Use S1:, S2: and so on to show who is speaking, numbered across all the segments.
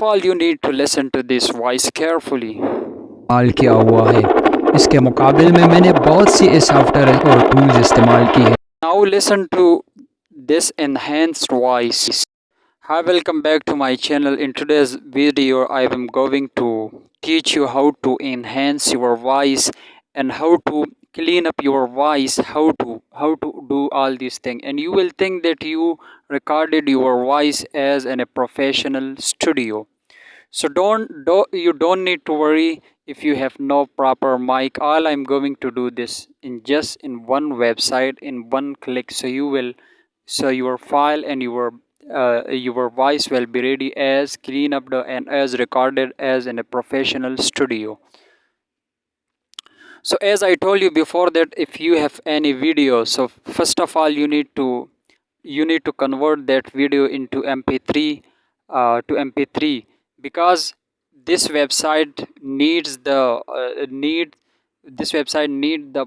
S1: all, you need to listen to this voice carefully.
S2: इस्तेमाल किया हुआ है। इसके मुकाबले में मैंने बहुत सी सॉफ्टवेयर और टूल्स इस्तेमाल की है।
S1: Now listen to this enhanced voice. Hi, welcome back to my channel. In today's video, I am going to teach you how to enhance your voice and how to clean up your voice, how to do all these things. And you will think that you recorded your voice as in a professional studio. So you don't need to worry if you have no proper mic. All I'm going to do this in just in one website in one click. So your file and your voice will be ready as clean up and as recorded as in a professional studio. So as I told you before that if you have any video, so first of all you need to convert that video into mp3 to mp3 because this website needs the need this website need the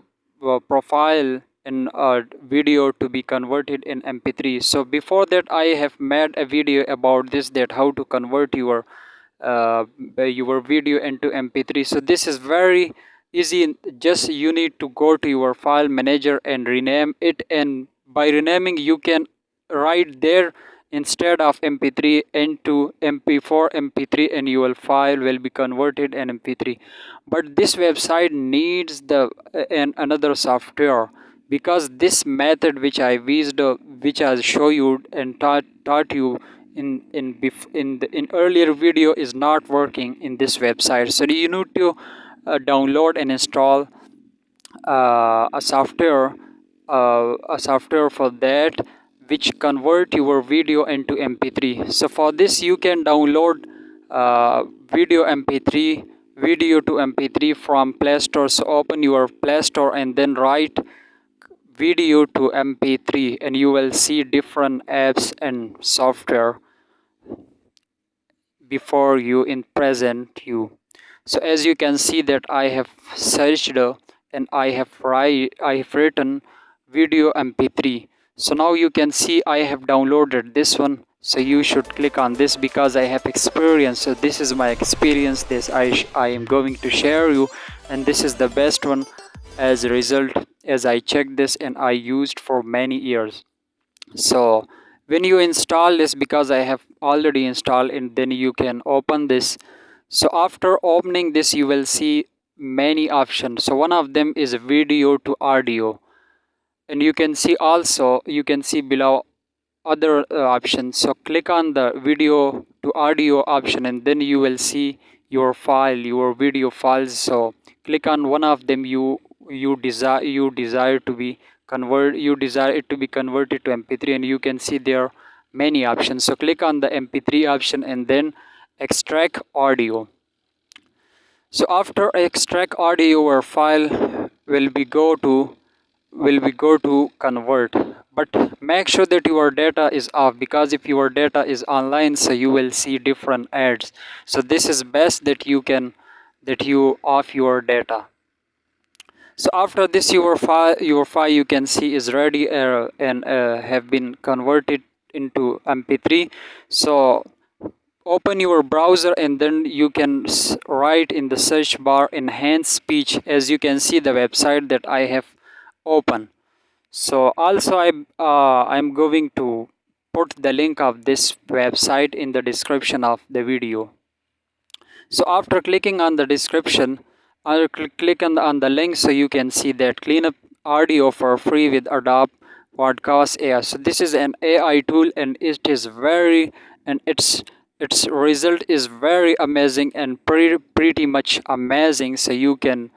S1: profile and video to be converted in mp3. So before that I have made a video about this, that how to convert your video into mp3. So this is very easy. Just you need to go to your file manager and rename it, and by renaming you can write there instead of mp3 into mp4 mp3, and your file will be converted in mp3. But this website needs the and another software, because this method which I used which I show you and taught you in earlier video is not working in this website. So you need to download and install a software for that which convert your video into mp3. So for this you can download video mp3 video to mp3 from play store. So open your play store and then write video to mp3 and you will see different apps and software before you in present you. So as you can see that I have searched and I have written video mp3. So now you can see I have downloaded this one. So you should click on this because I have experience. So this is my experience. This I am going to share you, and this is the best one as a result, as I checked this and I used for many years. So when you install this, because I have already installed, and then you can open this. So after opening this you will see many options. So one of them is video to audio, and you can see also you can see below other options. So click on the video to audio option and then you will see your video files. So click on one of them you desire to be desire it to be converted to mp3, and you can see there are many options. So click on the mp3 option and then extract audio. So after extract audio, your file will be go to convert, but make sure that your data is off, because if your data is online so you will see different ads. So this is best that you off your data. So after this your file you can see is ready and have been converted into mp3. So open your browser and then you can write in the search bar enhance speech. As you can see the website that I have open. So also I'm going to put the link of this website in the description of the video. So after clicking on the description, I'll click on the link, so you can see that clean up audio for free with Adobe Podcast AI. So this is an AI tool and it is very, and its result is very amazing and pretty much amazing. So you can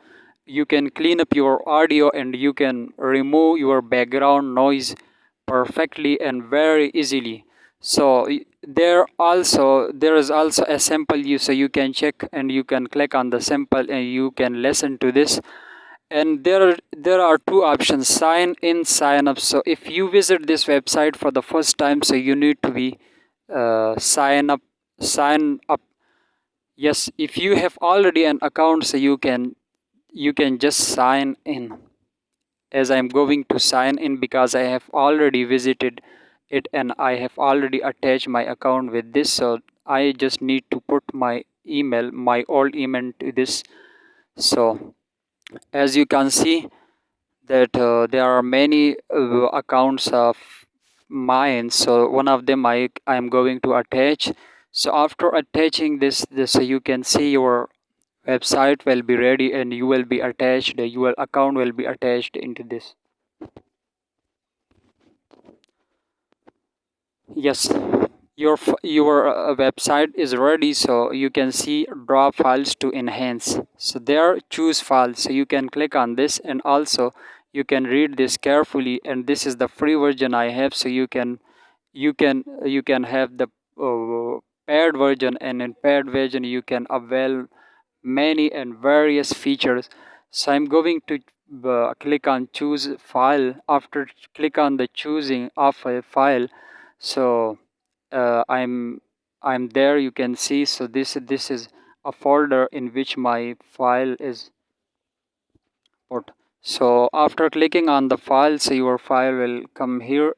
S1: clean up your audio and you can remove your background noise perfectly and very easily. So there is also a sample you, so you can check and you can click on the sample and you can listen to this. And there are two options, sign in, sign up. So if you visit this website for the first time, so you need to be sign up. Yes, if you have already an account, so you can just sign in. As I'm going to sign in because I have already visited it and I have already attached my account with this. So I just need to put my email, my old email to this. So as you can see that there are many accounts of mine. So one of them I am going to attach. So after attaching this you can see your website will be ready and you will be attached, your account will be attached into this. Yes, your website is ready, so you can see draw files to enhance. So there choose files, so you can click on this, and also you can read this carefully, and this is the free version I have. So you can have the paid version, and in paid version you can avail many and various features. So I'm going to click on choose file. After click on the choosing of a file, so I'm there, you can see. So this is a folder in which my file is put. So after clicking on the file, so your file will come here,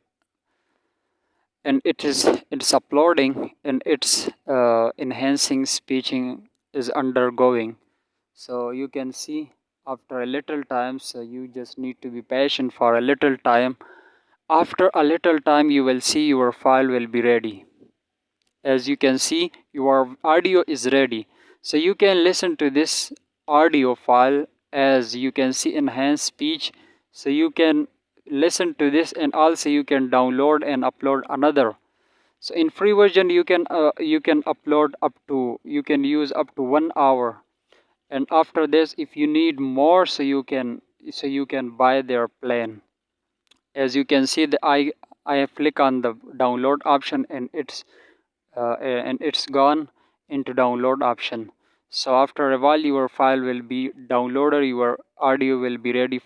S1: and it's uploading, and it's enhancing speeching is undergoing. So you can see after a little time, so you just need to be patient for a little time. After a little time you will see your file will be ready. As you can see, your audio is ready, so you can listen to this audio file. As you can see, enhance speech, so you can listen to this, and also you can download and upload another. So in free version you can upload up to, you can use up to 1 hour, and after this if you need more, so you can buy their plan. As you can see, I have click on the download option, and it's gone into download option. So after a while your file will be downloaded, your audio will be ready.